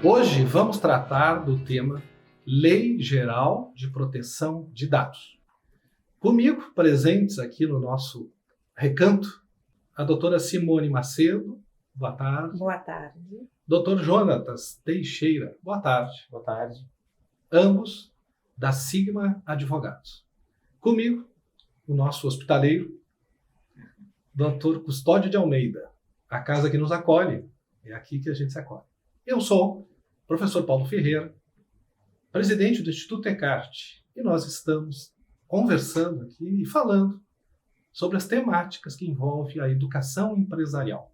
Hoje vamos tratar do tema Lei Geral de Proteção de Dados. Comigo, presentes aqui no nosso recanto, a doutora Simone Macedo. Boa tarde. Boa tarde. Doutor Jonatas Teixeira. Boa tarde. Boa tarde. Ambos da Sigma Advogados. Comigo, o nosso hospitaleiro, doutor Custódio de Almeida. A casa que nos acolhe, é aqui que a gente se acolhe. Eu sou o professor Paulo Ferreira, presidente do Instituto Ecarte, e nós estamos conversando aqui e falando sobre as temáticas que envolvem a educação empresarial.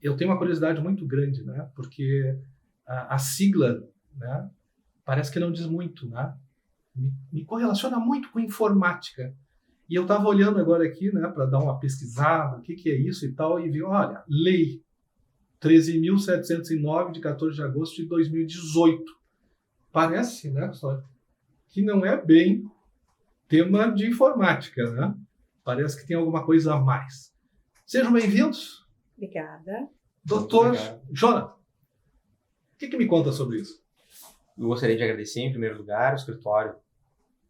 Eu tenho uma curiosidade muito grande, né? Porque a sigla, né, parece que não diz muito, né? Me correlaciona muito com informática. E eu estava olhando agora aqui, né, para dar uma pesquisada, o que é isso e tal, e vi, olha, Lei 13.709, de 14 de agosto de 2018. Parece, né, pessoal, que não é bem tema de informática, né? Parece que tem alguma coisa a mais. Sejam bem-vindos. Obrigada. Doutor Jonathan, o que me conta sobre isso? Eu gostaria de agradecer, em primeiro lugar, o escritório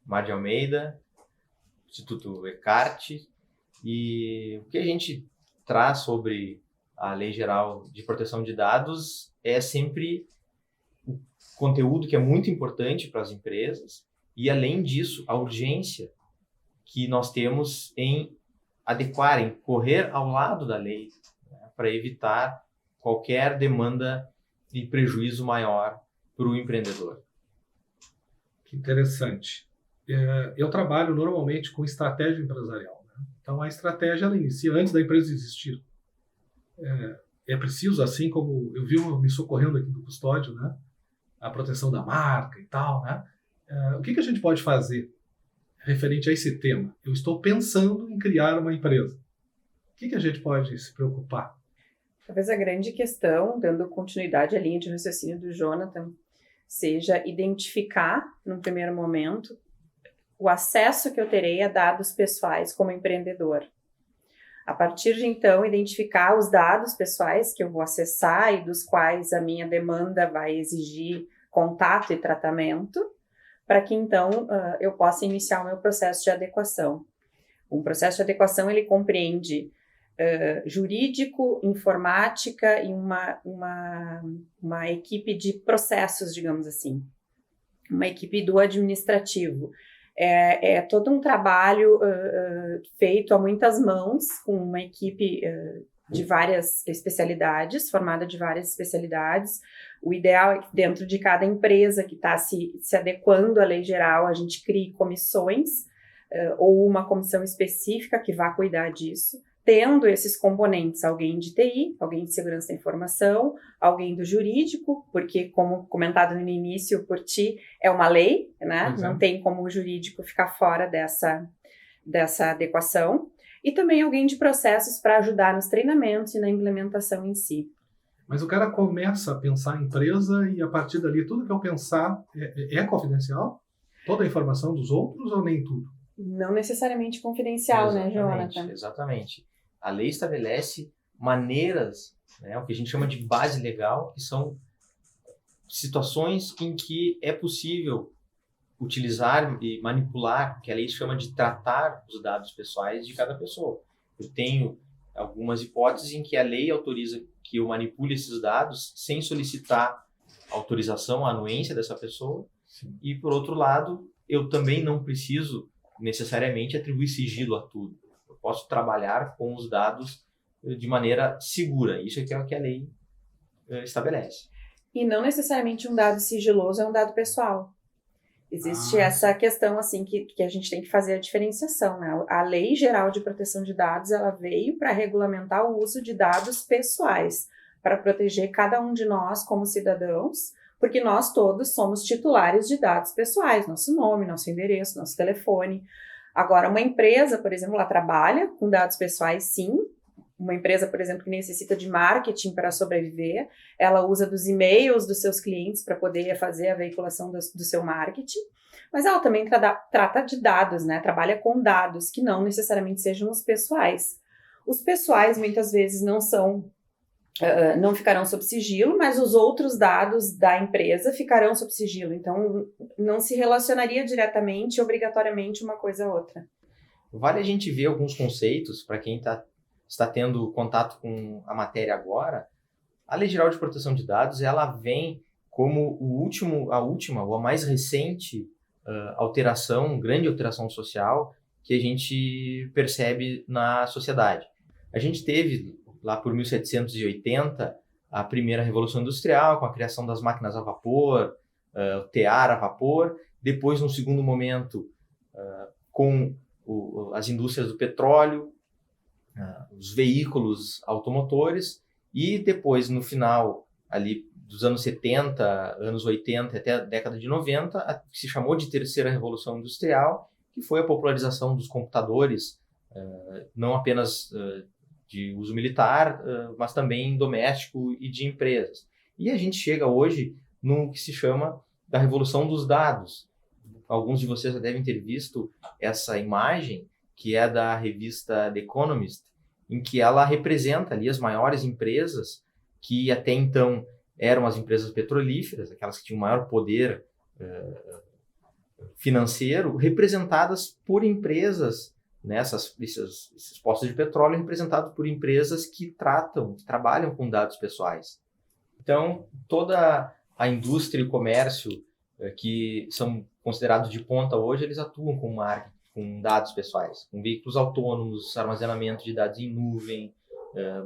Mar de Almeida, Instituto Ecarte, e o que a gente traz sobre a Lei Geral de Proteção de Dados é sempre o conteúdo que é muito importante para as empresas e, além disso, a urgência que nós temos em adequar, em correr ao lado da lei, né, para evitar qualquer demanda e prejuízo maior para o empreendedor. Que interessante. Eu trabalho normalmente com estratégia empresarial, né? Então a estratégia ela inicia antes da empresa existir. É preciso, assim como eu vi me socorrendo aqui do Custódio, né? A proteção da marca e tal, né? O que a gente pode fazer referente a esse tema? Eu estou pensando em criar uma empresa. O que a gente pode se preocupar? Talvez a grande questão, dando continuidade à linha de raciocínio do Jonathan, seja identificar, num primeiro momento, o acesso que eu terei a dados pessoais como empreendedor. A partir de então, identificar os dados pessoais que eu vou acessar e dos quais a minha demanda vai exigir contato e tratamento, para que então eu possa iniciar o meu processo de adequação. Um processo de adequação, ele compreende jurídico, informática e uma equipe de processos, digamos assim. Uma equipe do administrativo. É todo um trabalho feito a muitas mãos, com uma equipe de várias especialidades, formada de várias especialidades. O ideal é que dentro de cada empresa que está se adequando à lei geral, a gente crie comissões ou uma comissão específica que vá cuidar disso, tendo esses componentes, alguém de TI, alguém de segurança da informação, alguém do jurídico, porque, como comentado no início por ti, é uma lei, né? Exato. Não tem como o jurídico ficar fora dessa adequação, e também alguém de processos para ajudar nos treinamentos e na implementação em si. Mas o cara começa a pensar em empresa e, a partir dali, tudo que eu pensar é confidencial? Toda a informação dos outros ou nem tudo? Não necessariamente confidencial, né, Jonathan? Exatamente. A lei estabelece maneiras, né, o que a gente chama de base legal, que são situações em que é possível utilizar e manipular, que a lei chama de tratar os dados pessoais de cada pessoa. Eu tenho algumas hipóteses em que a lei autoriza que eu manipule esses dados sem solicitar autorização, a anuência dessa pessoa. Sim. E, por outro lado, eu também não preciso necessariamente atribuir sigilo a tudo. Eu posso trabalhar com os dados de maneira segura. Isso é o que a lei estabelece. E não necessariamente um dado sigiloso é um dado pessoal. Existe essa questão assim que a gente tem que fazer a diferenciação, né? A Lei Geral de Proteção de Dados, ela veio para regulamentar o uso de dados pessoais, para proteger cada um de nós como cidadãos, porque nós todos somos titulares de dados pessoais, nosso nome, nosso endereço, nosso telefone. Agora, uma empresa, por exemplo, ela trabalha com dados pessoais, sim. Uma empresa, por exemplo, que necessita de marketing para sobreviver, ela usa dos e-mails dos seus clientes para poder fazer a veiculação do seu marketing, mas ela também trata de dados, né? Trabalha com dados que não necessariamente sejam os pessoais. Os pessoais, muitas vezes, não são não ficarão sob sigilo, mas os outros dados da empresa ficarão sob sigilo. Então, não se relacionaria diretamente, obrigatoriamente, uma coisa a outra. Vale a gente ver alguns conceitos para quem está tendo contato com a matéria agora. A Lei Geral de Proteção de Dados, ela vem como a última ou a mais recente grande alteração social que a gente percebe na sociedade. A gente teve, lá por 1780, a primeira Revolução Industrial, com a criação das máquinas a vapor, o tear a vapor. Depois, num segundo momento, com as indústrias do petróleo, os veículos automotores, e depois, no final ali dos anos 70, anos 80 até a década de 90, a que se chamou de Terceira Revolução Industrial, que foi a popularização dos computadores, não apenas de uso militar, mas também doméstico e de empresas. E a gente chega hoje no que se chama da Revolução dos Dados. Alguns de vocês já devem ter visto essa imagem, que é da revista The Economist, em que ela representa ali as maiores empresas que até então eram as empresas petrolíferas, aquelas que tinham maior poder financeiro, representadas por empresas, né, esses postos de petróleo representados por empresas que trabalham com dados pessoais. Então, toda a indústria e o comércio que são considerados de ponta hoje, eles atuam com marketing, com dados pessoais, com veículos autônomos, armazenamento de dados em nuvem,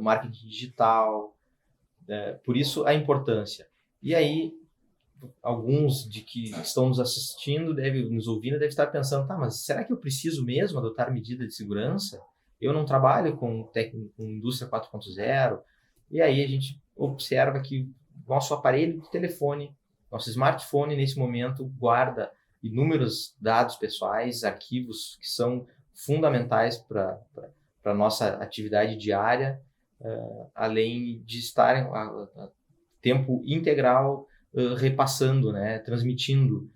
marketing digital. Por isso, a importância. E aí, alguns de que estão nos assistindo, nos ouvindo, devem estar pensando, tá, mas será que eu preciso mesmo adotar medidas de segurança? Eu não trabalho com indústria 4.0. E aí a gente observa que nosso aparelho de telefone, nosso smartphone, nesse momento, guarda inúmeros dados pessoais, arquivos que são fundamentais para a nossa atividade diária, além de estarem a tempo integral repassando, né, transmitindo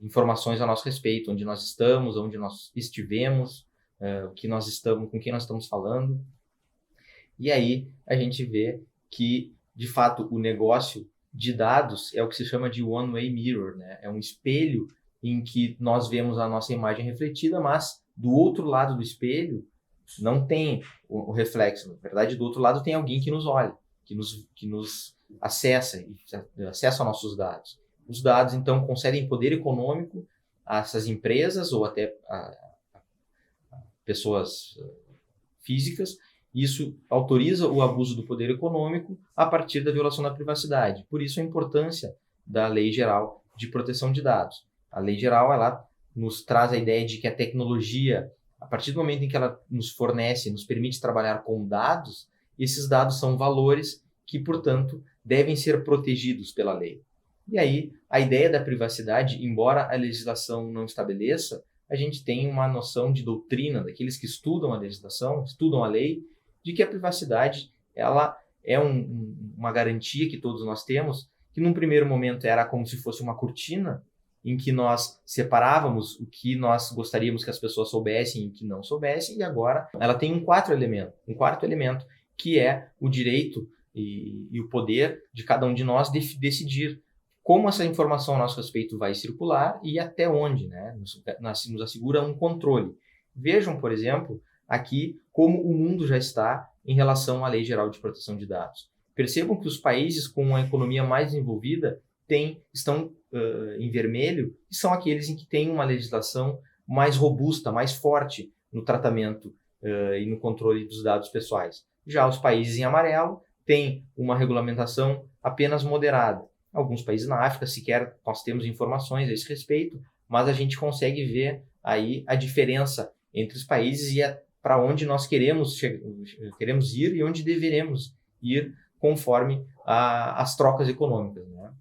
informações a nosso respeito, onde nós estamos, onde nós estivemos, com quem nós estamos falando. E aí a gente vê que, de fato, o negócio de dados é o que se chama de one-way mirror, né? É um espelho em que nós vemos a nossa imagem refletida, mas do outro lado do espelho não tem o reflexo. Na verdade, do outro lado tem alguém que nos olha, que nos acessa nossos dados. Os dados, então, concedem poder econômico a essas empresas ou até a pessoas físicas. Isso autoriza o abuso do poder econômico a partir da violação da privacidade. Por isso, a importância da Lei Geral de Proteção de Dados. A Lei Geral, ela nos traz a ideia de que a tecnologia, a partir do momento em que ela nos fornece, nos permite trabalhar com dados, esses dados são valores que, portanto, devem ser protegidos pela lei. E aí, a ideia da privacidade, embora a legislação não estabeleça, a gente tem uma noção de doutrina daqueles que estudam a legislação, estudam a lei, de que a privacidade ela é uma garantia que todos nós temos, que num primeiro momento era como se fosse uma cortina, em que nós separávamos o que nós gostaríamos que as pessoas soubessem e o que não soubessem, e agora ela tem um quarto elemento, que é o direito e o poder de cada um de nós decidir como essa informação a nosso respeito vai circular e até onde, né? Nos assegura um controle. Vejam, por exemplo, aqui como o mundo já está em relação à Lei Geral de Proteção de Dados. Percebam que os países com a economia mais desenvolvida estão em vermelho, e são aqueles em que tem uma legislação mais robusta, mais forte no tratamento e no controle dos dados pessoais. Já os países em amarelo têm uma regulamentação apenas moderada. Alguns países na África sequer nós temos informações a esse respeito, mas a gente consegue ver aí a diferença entre os países e para onde nós queremos ir e onde deveremos ir conforme as trocas econômicas, né?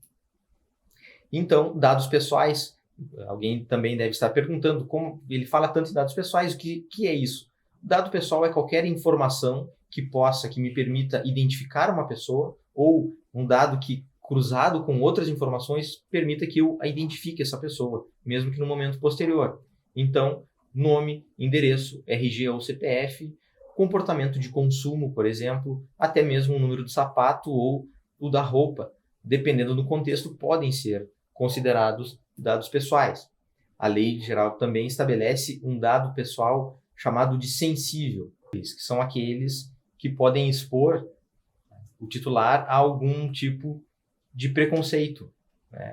Então, dados pessoais, alguém também deve estar perguntando como ele fala tanto em dados pessoais, o que é isso? Dado pessoal é qualquer informação que me permita identificar uma pessoa, ou um dado que, cruzado com outras informações, permita que eu identifique essa pessoa, mesmo que no momento posterior. Então, nome, endereço, RG ou CPF, comportamento de consumo, por exemplo, até mesmo o número do sapato ou o da roupa, dependendo do contexto, podem ser considerados dados pessoais. A lei geral também estabelece um dado pessoal chamado de sensível, que são aqueles que podem expor o titular a algum tipo de preconceito.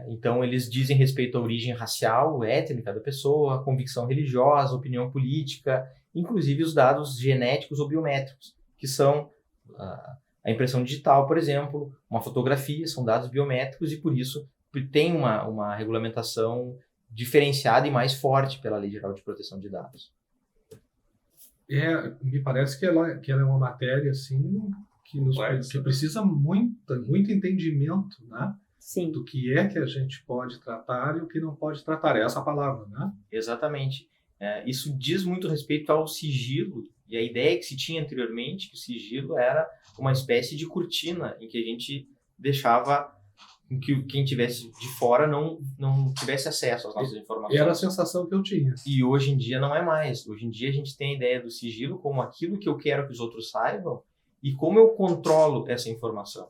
Então, eles dizem respeito à origem racial, étnica da pessoa, convicção religiosa, opinião política, inclusive os dados genéticos ou biométricos, que são a impressão digital, por exemplo, uma fotografia, são dados biométricos e, por isso, tem uma regulamentação diferenciada e mais forte pela Lei Geral de Proteção de Dados. Me parece que ela é uma matéria assim, que precisa muito entendimento, né? Sim. Do que a gente pode tratar e o que não pode tratar. É essa a palavra, né? Exatamente. Isso diz muito respeito ao sigilo, e a ideia que se tinha anteriormente, que o sigilo era uma espécie de cortina em que a gente deixava que quem tivesse de fora não tivesse acesso às nossas informações. Era a sensação que eu tinha. E hoje em dia não é mais. Hoje em dia a gente tem a ideia do sigilo como aquilo que eu quero que os outros saibam e como eu controlo essa informação.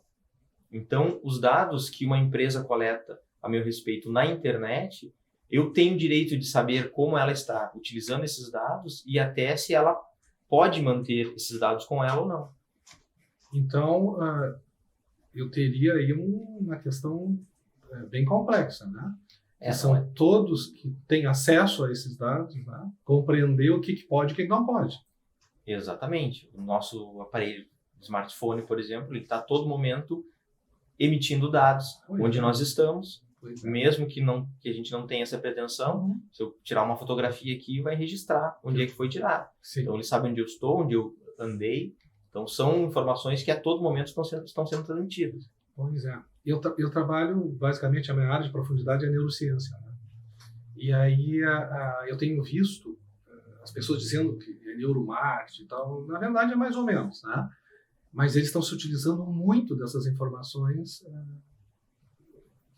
Então, os dados que uma empresa coleta a meu respeito na internet, eu tenho o direito de saber como ela está utilizando esses dados e até se ela pode manter esses dados com ela ou não. Então, eu teria aí uma questão bem complexa, né? Que são todos que têm acesso a esses dados, né? Compreender o que pode e o que não pode. Exatamente. O nosso aparelho smartphone, por exemplo, ele está a todo momento emitindo dados onde nós estamos, mesmo que a gente não tenha essa pretensão. Se eu tirar uma fotografia aqui, vai registrar onde é que foi tirado. Sim. Então ele sabe onde eu estou, onde eu andei. Então são informações que a todo momento estão sendo transmitidas. Pois é. Eu trabalho, basicamente, a minha área de profundidade é neurociência, né? E aí eu tenho visto as pessoas dizendo que é neuromarketing e tal. Na verdade é mais ou menos, né? Mas eles estão se utilizando muito dessas informações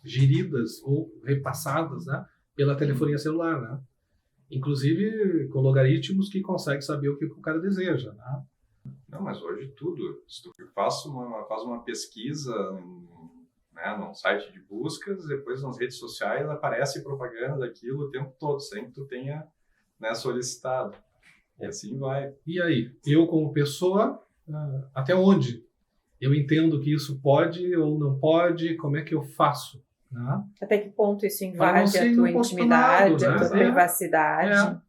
geridas ou repassadas, né, pela telefonia celular, né? Inclusive com logaritmos que conseguem saber o que o cara deseja, né? Não, mas hoje tudo. Se tu faz uma pesquisa, né, num site de buscas, depois nas redes sociais aparece propaganda daquilo o tempo todo, sem que tu tenha, né, solicitado. E assim vai. E aí, eu como pessoa, até onde eu entendo que isso pode ou não pode, como é que eu faço? Né? Até que ponto isso invade a não tua intimidade, né? a tua privacidade?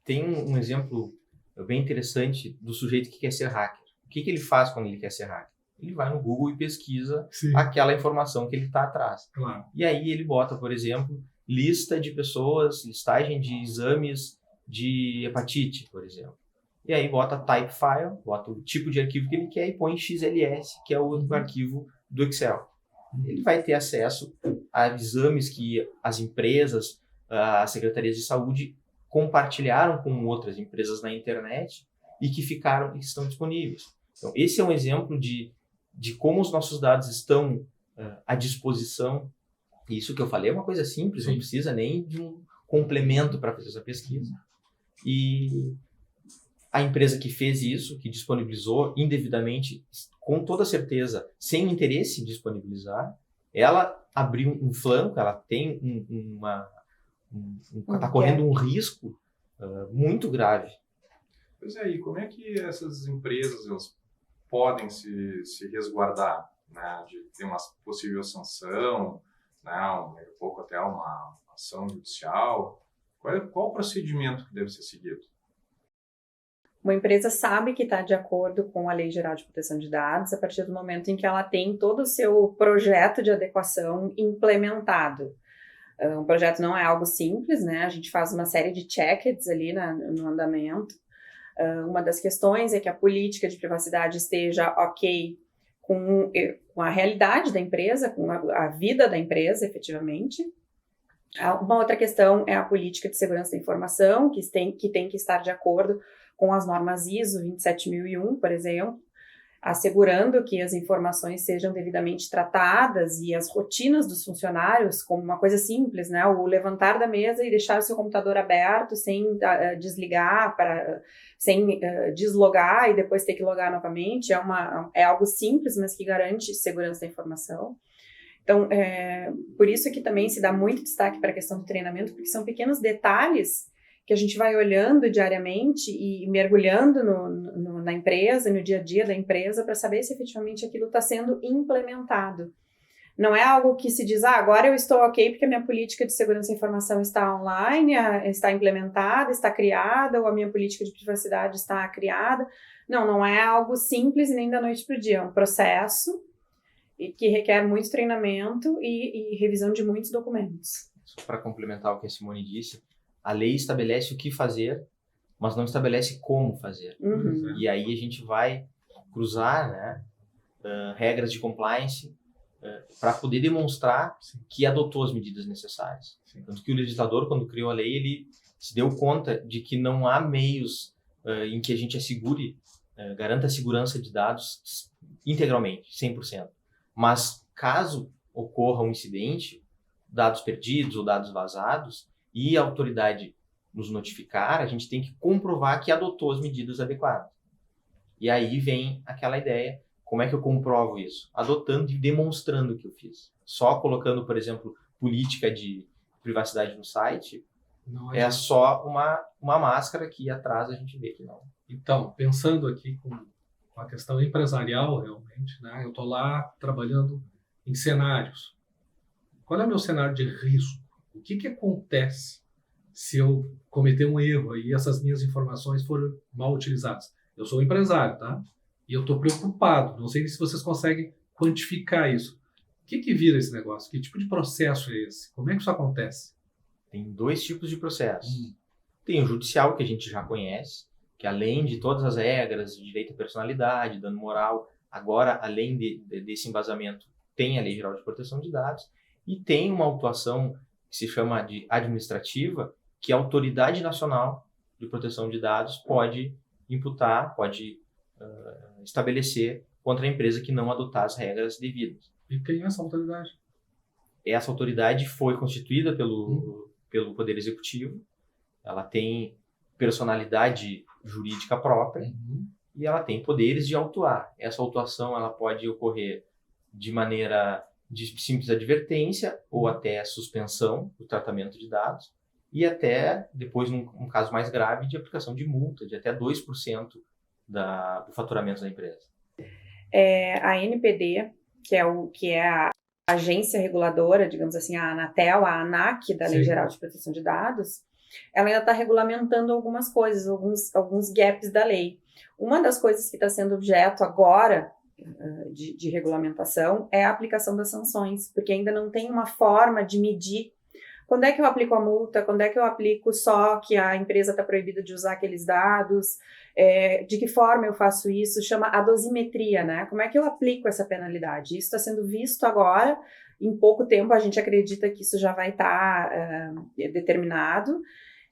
Tem um exemplo bem interessante do sujeito que quer ser hacker. O que ele faz quando ele quer ser hacker? Ele vai no Google e pesquisa aquela informação que ele está atrás. Claro. E aí ele bota, por exemplo, lista de pessoas, listagem de exames de hepatite, por exemplo. E aí bota type file, bota o tipo de arquivo que ele quer e põe XLS, que é o arquivo do Excel. Ele vai ter acesso a exames que as empresas, as secretarias de saúde compartilharam com outras empresas na internet e que estão disponíveis. Então, esse é um exemplo de como os nossos dados estão à disposição. Isso que eu falei é uma coisa simples, não precisa nem de um complemento para fazer essa pesquisa. E a empresa que fez isso, que disponibilizou indevidamente, com toda certeza, sem interesse em disponibilizar, ela abriu um flanco, ela tem está correndo um risco muito grave. Pois é, e como é que essas empresas elas podem se resguardar, né, de ter uma possível sanção, né, daqui a pouco até uma ação judicial? Qual o procedimento que deve ser seguido? Uma empresa sabe que está de acordo com a Lei Geral de Proteção de Dados a partir do momento em que ela tem todo o seu projeto de adequação implementado. Um projeto não é algo simples, né? A gente faz uma série de check-its ali no andamento. Uma das questões é que a política de privacidade esteja ok com a realidade da empresa, com a vida da empresa, efetivamente. Uma outra questão é a política de segurança da informação, que tem que estar de acordo com as normas ISO 27001, por exemplo. assegurando que as informações sejam devidamente tratadas e as rotinas dos funcionários, como uma coisa simples, né? O levantar da mesa e deixar o seu computador aberto sem desligar, sem deslogar e depois ter que logar novamente, é algo simples, mas que garante segurança da informação. Então, por isso que também se dá muito destaque para a questão do treinamento, porque são pequenos detalhes que a gente vai olhando diariamente e mergulhando na empresa, no dia a dia da empresa, para saber se efetivamente aquilo está sendo implementado. Não é algo que se diz, agora eu estou ok porque a minha política de segurança da informação está online, está implementada, está criada, ou a minha política de privacidade está criada. Não é algo simples nem da noite para o dia, é um processo que requer muito treinamento e revisão de muitos documentos. Para complementar o que a Simone disse, a lei estabelece o que fazer, mas não estabelece como fazer. Uhum. E aí a gente vai cruzar, né, regras de compliance para poder demonstrar que adotou as medidas necessárias. Tanto que o legislador, quando criou a lei, ele se deu conta de que não há meios em que a gente assegure, garanta a segurança de dados integralmente, 100%. Mas caso ocorra um incidente, dados perdidos ou dados vazados, e a autoridade nos notificar, a gente tem que comprovar que adotou as medidas adequadas. E aí vem aquela ideia, como é que eu comprovo isso? Adotando e demonstrando que eu fiz. Só colocando, por exemplo, política de privacidade no site, é só uma máscara que atrás a gente vê que não. Então, pensando aqui com a questão empresarial, realmente, né? Eu estou lá trabalhando em cenários. Qual é o meu cenário de risco? O que acontece se eu cometer um erro e essas minhas informações forem mal utilizadas? Eu sou um empresário, tá? E eu estou preocupado. Não sei se vocês conseguem quantificar isso. O que vira esse negócio? Que tipo de processo é esse? Como é que isso acontece? Tem 2 tipos de processo. Tem o judicial, que a gente já conhece, que além de todas as regras de direito à personalidade, dano moral, agora, além desse embasamento, tem a Lei Geral de Proteção de Dados e tem uma autuação que se chama de administrativa, que a Autoridade Nacional de Proteção de Dados pode imputar, pode estabelecer contra a empresa que não adotar as regras devidas. E quem é essa autoridade? Essa autoridade foi constituída pelo Poder Executivo, ela tem personalidade jurídica própria e ela tem poderes de autuar. Essa autuação ela pode ocorrer de maneira de simples advertência ou até suspensão do tratamento de dados e até, depois, num caso mais grave, de aplicação de multa de até 2% do faturamento da empresa. A ANPD, que é a agência reguladora, digamos assim, a Anatel, a ANAC da Lei Geral de Proteção de Dados, ela ainda está regulamentando algumas coisas, alguns gaps da lei. Uma das coisas que está sendo objeto agora de regulamentação é a aplicação das sanções, porque ainda não tem uma forma de medir quando é que eu aplico a multa, quando é que eu aplico só que a empresa está proibida de usar aqueles dados, de que forma eu faço isso, chama a dosimetria, né? Como é que eu aplico essa penalidade? Isso está sendo visto agora, em pouco tempo a gente acredita que isso já vai estar determinado,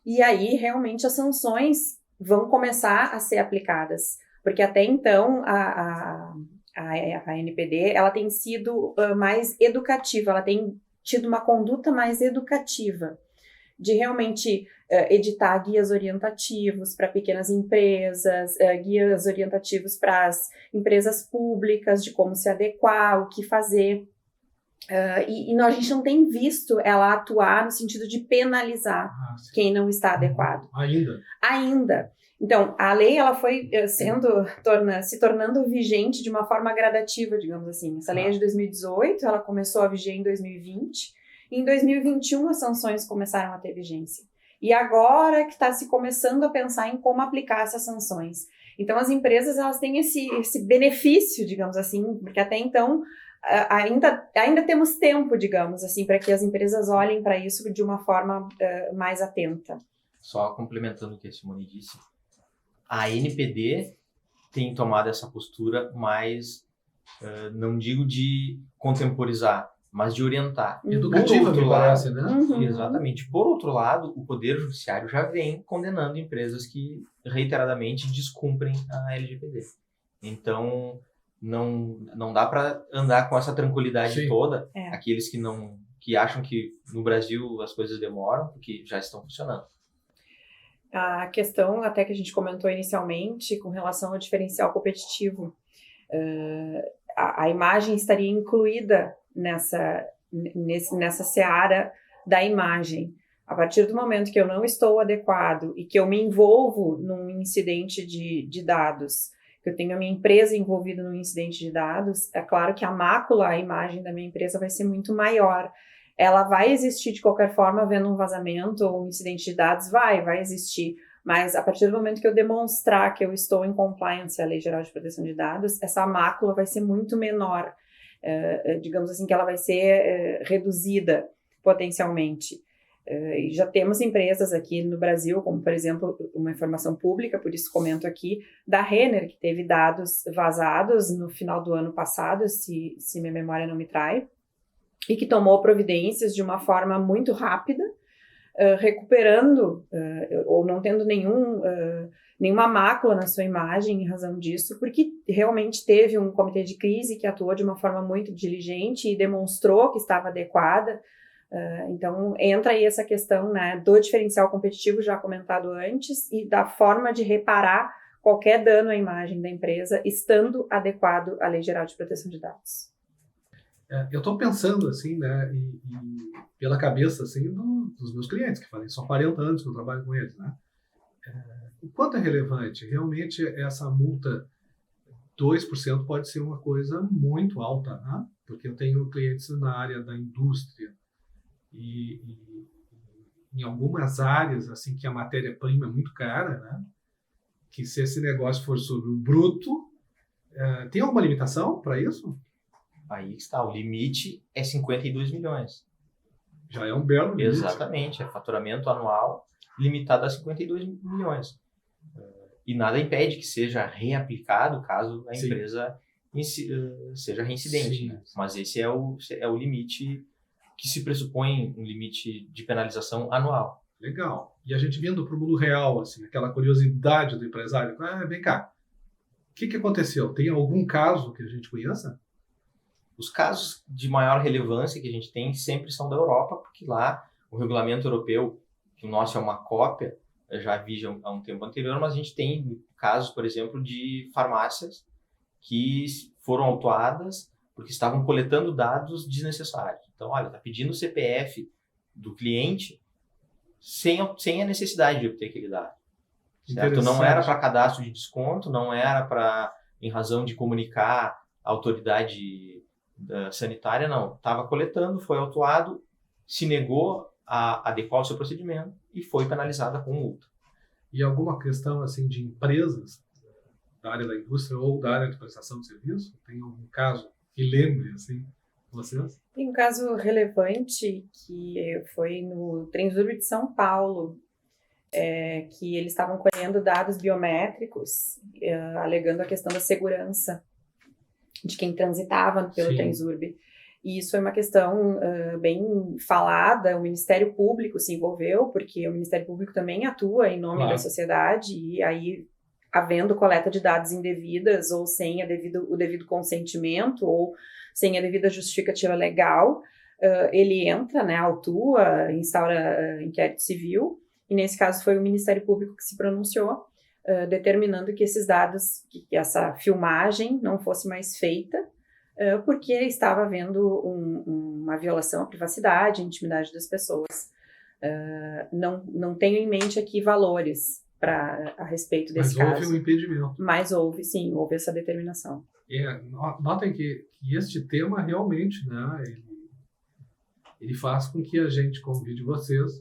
e aí realmente as sanções vão começar a ser aplicadas, porque até então a ANPD ela tem sido mais educativa, ela tem tido uma conduta mais educativa, de realmente editar guias orientativos para pequenas empresas, guias orientativos para as empresas públicas, de como se adequar, o que fazer. E a gente não tem visto ela atuar no sentido de penalizar quem não está adequado. Ainda. Então, a lei ela foi se tornando vigente de uma forma gradativa, digamos assim. Essa lei é de 2018, ela começou a viger em 2020, e em 2021 as sanções começaram a ter vigência. E agora que está se começando a pensar em como aplicar essas sanções. Então, as empresas elas têm esse benefício, digamos assim, porque até então ainda temos tempo, digamos assim, para que as empresas olhem para isso de uma forma mais atenta. Só complementando o que a Simone disse, a ANPD tem tomado essa postura mais, não digo de contemporizar, mas de orientar. Educativa, me parece, né? Exatamente. Por outro lado, o Poder Judiciário já vem condenando empresas que reiteradamente descumprem a LGPD. Então, não dá para andar com essa tranquilidade Sim. toda. É. Aqueles que acham que no Brasil as coisas demoram, porque já estão funcionando. A questão até que a gente comentou inicialmente com relação ao diferencial competitivo, a imagem estaria incluída nessa seara da imagem. A partir do momento que eu não estou adequado e que eu me envolvo num incidente de dados, que eu tenho a minha empresa envolvida num incidente de dados, é claro que a mácula, a imagem da minha empresa vai ser muito maior. Ela vai existir de qualquer forma, havendo um vazamento ou um incidente de dados, vai existir. Mas a partir do momento que eu demonstrar que eu estou em compliance à Lei Geral de Proteção de Dados, essa mácula vai ser muito menor. Digamos assim, que ela vai ser reduzida potencialmente. E já temos empresas aqui no Brasil, como por exemplo, uma informação pública, por isso comento aqui, da Renner, que teve dados vazados no final do ano passado, se minha memória não me trai, e que tomou providências de uma forma muito rápida, recuperando ou não tendo nenhuma mácula na sua imagem em razão disso, porque realmente teve um comitê de crise que atuou de uma forma muito diligente e demonstrou que estava adequada. Então, entra aí essa questão, né, do diferencial competitivo, já comentado antes, e da forma de reparar qualquer dano à imagem da empresa, estando adequado à Lei Geral de Proteção de Dados. Eu estou pensando, assim, né, pela cabeça, assim, dos meus clientes, que falei, são 40 anos que eu trabalho com eles, né? O quanto é relevante? Realmente, essa multa 2% pode ser uma coisa muito alta, né? Porque eu tenho clientes na área da indústria, e em algumas áreas assim que a matéria-prima é muito cara, né? Que se esse negócio for sobre o bruto, tem alguma limitação para isso? Aí está, o limite é 52 milhões. Já é um belo limite. Exatamente, é faturamento anual limitado a 52 milhões. E nada impede que seja reaplicado caso a Sim. empresa seja reincidente. Né? Mas esse é o limite que se pressupõe, um limite de penalização anual. Legal. E a gente vindo para o mundo real, assim, aquela curiosidade do empresário, vem cá, o que aconteceu? Tem algum caso que a gente conheça? Os casos de maior relevância que a gente tem sempre são da Europa, porque lá o regulamento europeu, que o nosso é uma cópia, eu já vi há um tempo anterior, mas a gente tem casos, por exemplo, de farmácias que foram autuadas porque estavam coletando dados desnecessários. Então, olha, está pedindo o CPF do cliente sem a necessidade de obter aquele dado. Certo? Não era para cadastro de desconto, não era para, em razão de comunicar a autoridade sanitária, não. Estava coletando, foi autuado, se negou a adequar o seu procedimento e foi penalizada com multa. E alguma questão assim de empresas da área da indústria ou da área de prestação de serviço? Tem algum caso que lembre assim vocês? Tem um caso relevante que foi no Transurb de São Paulo, que eles estavam colhendo dados biométricos, alegando a questão da segurança de quem transitava pelo Transurb. E isso foi uma questão bem falada, o Ministério Público se envolveu, porque o Ministério Público também atua em nome da sociedade, e aí, havendo coleta de dados indevidas, ou sem o devido consentimento, ou sem a devida justificativa legal, ele entra, né, autua, instaura inquérito civil, e nesse caso foi o Ministério Público que se pronunciou, determinando que esses dados, que essa filmagem não fosse mais feita, porque estava havendo uma violação à privacidade, à intimidade das pessoas. Não tenho em mente aqui valores a respeito desse caso. Mas houve um impedimento. Mas houve essa determinação. Notem que este tema realmente, né, ele faz com que a gente convide vocês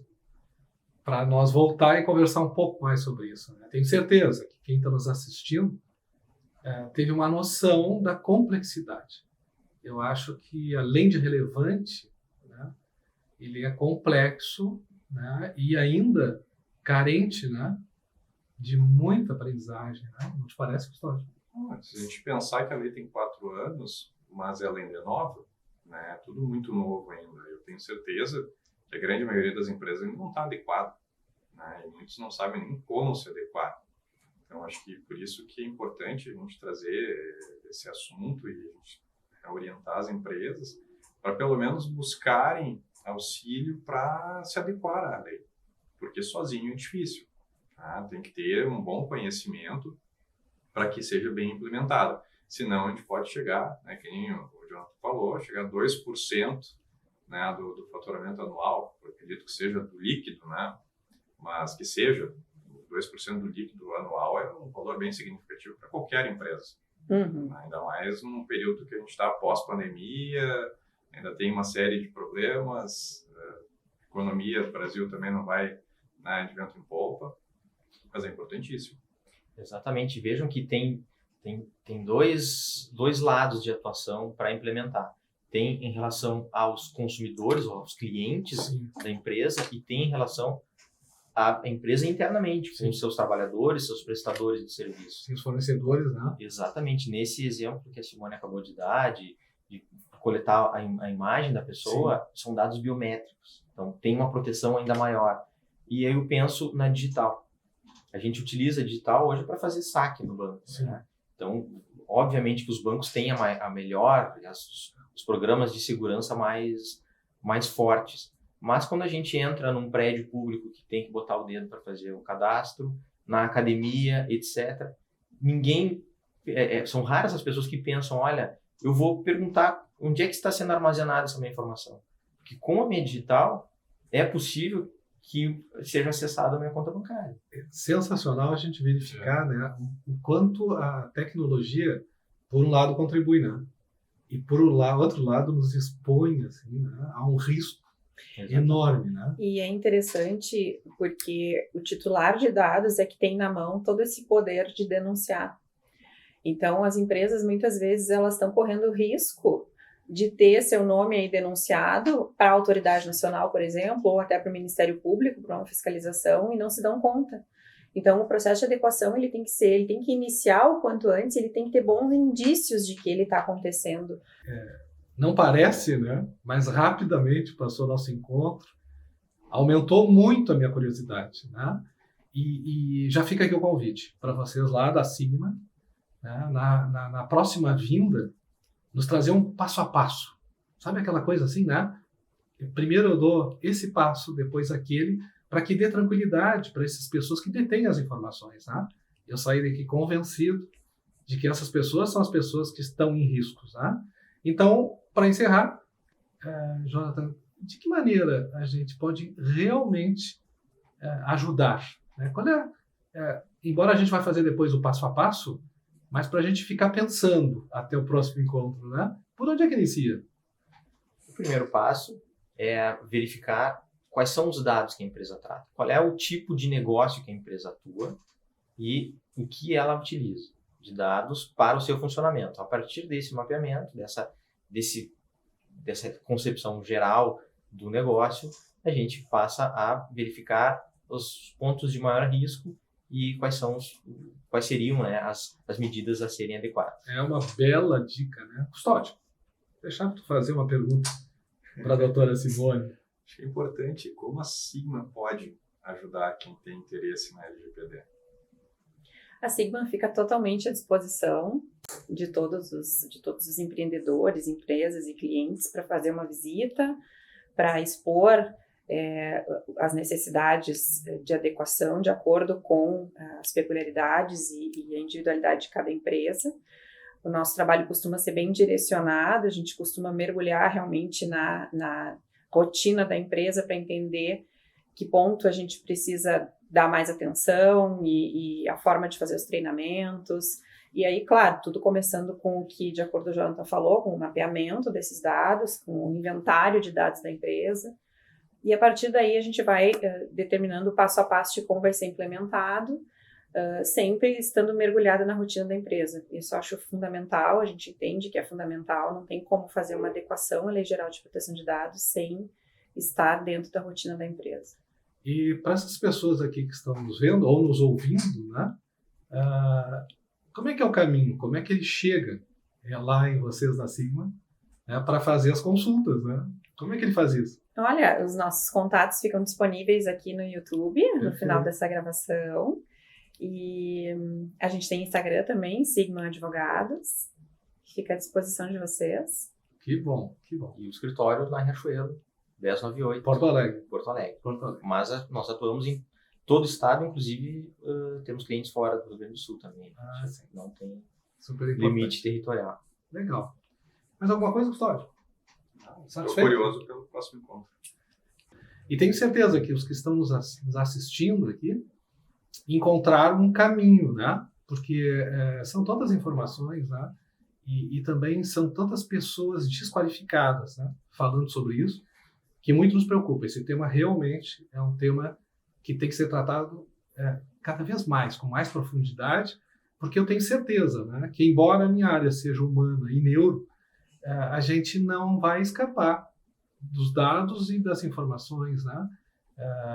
para nós voltar e conversar um pouco mais sobre isso. Né? Tenho certeza que quem está nos assistindo teve uma noção da complexidade. Eu acho que, além de relevante, né, ele é complexo, né, e ainda carente, né, de muita aprendizagem. Né? Não te parece, Custódio? Se a gente pensar que a lei tem 4 anos, mas ela ainda é nova, né, tudo muito novo ainda. Eu tenho certeza que a grande maioria das empresas ainda não está adequada, né, e muitos não sabem nem como se adequar. Então, acho que por isso que é importante a gente trazer esse assunto e a gente orientar as empresas para pelo menos buscarem auxílio para se adequar à lei, porque sozinho é difícil. Tá? Tem que ter um bom conhecimento para que seja bem implementado. Senão, a gente pode chegar, né, que nem o Jonathan falou, chegar a 2%, né, do faturamento anual. Eu acredito que seja do líquido, né, mas que seja 2% do líquido anual é um valor bem significativo para qualquer empresa. Uhum. Ainda mais num período que a gente está pós-pandemia, ainda tem uma série de problemas, a economia do Brasil também não vai, né, de vento em polpa, mas é importantíssimo. Exatamente. Vejam que tem dois lados de atuação para implementar. Tem em relação aos consumidores, aos clientes da empresa, e tem em relação à empresa internamente, com os seus trabalhadores, seus prestadores de serviço. Sim, os fornecedores, né? Exatamente. Nesse exemplo que a Simone acabou de dar, de coletar a imagem da pessoa, são dados biométricos. Então, tem uma proteção ainda maior. E aí eu penso na digital. A gente utiliza a digital hoje para fazer saque no banco. Né? Então, obviamente que os bancos têm a melhor, os programas de segurança mais fortes. Mas quando a gente entra num prédio público que tem que botar o dedo para fazer o cadastro, na academia, etc., são raras as pessoas que pensam, olha, eu vou perguntar onde é que está sendo armazenada essa minha informação. Porque com a minha digital, é possível que seja acessada a minha conta bancária. É sensacional a gente verificar, né, o quanto a tecnologia, por um lado, contribui, né? E por outro lado, nos expõe assim, né, a um risco enorme, né? E é interessante porque o titular de dados é que tem na mão todo esse poder de denunciar. Então, as empresas, muitas vezes, elas estão correndo o risco de ter seu nome aí denunciado para a autoridade nacional, por exemplo, ou até para o Ministério Público, para uma fiscalização, e não se dão conta. Então, o processo de adequação, ele tem que iniciar o quanto antes, ele tem que ter bons indícios de que ele está acontecendo. Não parece, né? Mas rapidamente passou nosso encontro, aumentou muito a minha curiosidade, né? E já fica aqui o convite para vocês lá da Sigma, né? Na próxima vinda, nos trazer um passo a passo. Sabe aquela coisa assim, né? Primeiro eu dou esse passo, depois aquele, para que dê tranquilidade para essas pessoas que detêm as informações, né? Eu saí daqui convencido de que essas pessoas são as pessoas que estão em riscos, né? Então, para encerrar, Jonathan, de que maneira a gente pode realmente ajudar? Né? Embora a gente vai fazer depois o passo a passo, mas para a gente ficar pensando até o próximo encontro, né? Por onde é que inicia? O primeiro passo é verificar quais são os dados que a empresa trata, qual é o tipo de negócio que a empresa atua e o que ela utiliza de dados para o seu funcionamento. A partir desse mapeamento, dessa concepção geral do negócio, a gente passa a verificar os pontos de maior risco e quais seriam, né, as medidas a serem adequadas. É uma bela dica, né? Custódio, deixa eu fazer uma pergunta para a doutora Simone. Acho que é importante como a Sigma pode ajudar quem tem interesse na LGPD. A Sigma fica totalmente à disposição de todos os empreendedores, empresas e clientes para fazer uma visita, para expor as necessidades de adequação de acordo com as peculiaridades e a individualidade de cada empresa. O nosso trabalho costuma ser bem direcionado, a gente costuma mergulhar realmente na rotina da empresa para entender que ponto a gente precisa dar mais atenção e a forma de fazer os treinamentos. E aí, claro, tudo começando com o que, de acordo com o Jonathan falou, com o mapeamento desses dados, com o inventário de dados da empresa. E a partir daí a gente vai determinando o passo a passo de como vai ser implementado, sempre estando mergulhada na rotina da empresa. Isso eu acho fundamental, a gente entende que é fundamental, não tem como fazer uma adequação à Lei Geral de Proteção de Dados sem estar dentro da rotina da empresa. E para essas pessoas aqui que estão nos vendo ou nos ouvindo, né, como é que é o caminho? Como é que ele chega lá em vocês na Sigma, né, para fazer as consultas? Né? Como é que ele faz isso? Olha, os nossos contatos ficam disponíveis aqui no YouTube, no final dessa gravação. E a gente tem Instagram também, Sigma Advogados, que fica à disposição de vocês. Que bom, que bom. E o escritório na Riachuelo, 1098. Porto Alegre. Porto Alegre. Porto Alegre. Mas nós atuamos em todo o estado, inclusive temos clientes fora do Rio Grande do Sul também. Ah, sim. Não tem Super importante. limite territorial. Legal. Mais alguma coisa, Custódio? Estou Satisfeito? curioso pelo próximo encontro. E tenho certeza que os que estão nos assistindo aqui encontraram um caminho, né? Porque são tantas informações, né? E também são tantas pessoas desqualificadas, né? Falando sobre isso, que muito nos preocupa. Esse tema realmente é um tema que tem que ser tratado cada vez mais, com mais profundidade, porque eu tenho certeza, né? Que embora a minha área seja humana e neuro, a gente não vai escapar dos dados e das informações, né?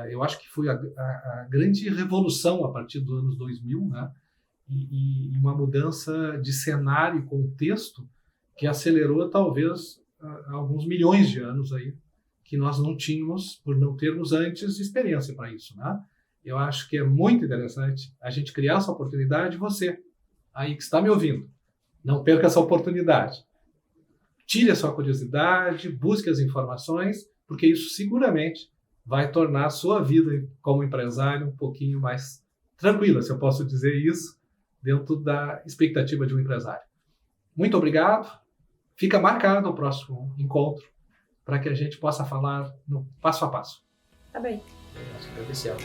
Eu acho que foi a grande revolução a partir dos anos 2000, né? E uma mudança de cenário e contexto que acelerou talvez alguns milhões de anos aí que nós não tínhamos, por não termos antes experiência para isso, né? Eu acho que é muito interessante a gente criar essa oportunidade. Você aí que está me ouvindo, não perca essa oportunidade. Tire a sua curiosidade, busque as informações, porque isso seguramente vai tornar a sua vida como empresário um pouquinho mais tranquila, se eu posso dizer isso, dentro da expectativa de um empresário. Muito obrigado. Fica marcado o próximo encontro para que a gente possa falar no passo a passo. Tá bem. Nós agradecemos.